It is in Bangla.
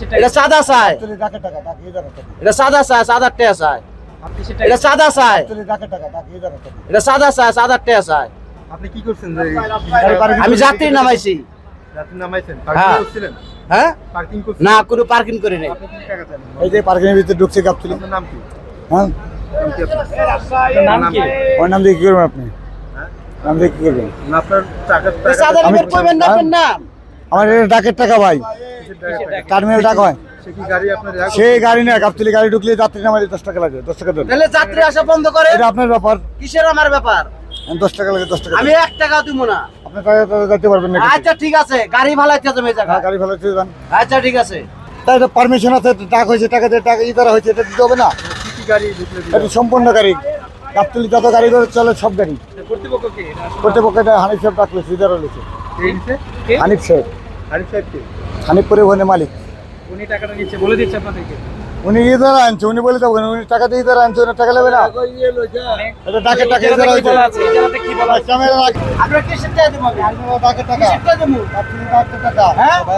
এটা সাদা চাই, এটা সাদা চাই, সাদা টেয়া চাই, এটা সাদা চাই, এটা সাদা চাই, সাদা টেয়া চাই। আপনি কি করছেন? আমি যাত্রী নামাইছি। যাত্রী নামাইছেন? হ্যাঁ। পার্কিং করছিলেন? হ্যাঁ, পার্কিং করছেন? না কোনো পার্কিং করি নাই। আপনি কি টাকা চান? এই যে পার্কিং এর ভিতরে ঢুকছে গাবতলি। আপনার নাম কি? হ্যাঁ, নাম কি আপনার? আপনার নাম কি? ওর নাম দিয়ে কি করবেন আপনি? হ্যাঁ? নাম দিয়ে কি করবেন? না, আপনার টাকা এটা সাদা আমি- রিপোর্ট করবেন না আপনার নাম। আমার এটা ডাকের টাকা ভাই, টার্মিনাল টাকা হয়। সে কি গাড়ি আপনার দেখা সেই গাড়ি না, গাবতলি গাড়ি ঢুকলে যাত্রী নামাই 10 টাকা লাগে, 10 টাকা দেন। তাহলে যাত্রী আসা বন্ধ করে। এটা আপনার ব্যাপার, কিসের আমার ব্যাপার? 10 টাকা লাগে, 10 টাকা আমি দেন। 1 টাকাও দিব না। আপনি টাকা যাইতে পারবেন না। আচ্ছা ঠিক আছে, গাড়ি ভাড়াইতে যাবে এই হ্যাঁ, জায়গায়। গাড়ি ভালো হচ্ছে যান। আচ্ছা ঠিক আছে। তাই এটা পারমিশন আছে, টাকা হয়েছে, টাকা দিয়ে টাকা ইদারা হয়েছে, এটা দিতে হবে না। কি কি গাড়ি ঢুকলে দিবেন? এটা সম্পূর্ণ গাড়ি, গাবতলি যত গাড়ি চলে সব গাড়ি। কর্তৃপক্ষ কি? কর্তৃপক্ষ এটা হানিফ সাহেব ডাকলে ইদারা হয়েছে। এই নিচে? কে? হানিফ সাহেব, আরিফ সাহেব কে? হানিফ পরিবহনের মালিক। উনি টাকাটা নিচ্ছে, বলে দিচ্ছে আপনাদেরকে? উনি ইদারা আনছে, উনি বলে দেবেন, উনি টাকা দিয়ে ইদারা আনছে, ওনার টাকা নেবে না। এটা ডাকে টাকা ইদারা হয়েছে। ক্যামেরা রাখ, আপনার কিসের টাকা দিব আমি? ডাকে টাকা, কিসের টাকা দিব? আপনি ডাকে টাকা। হ্যাঁ?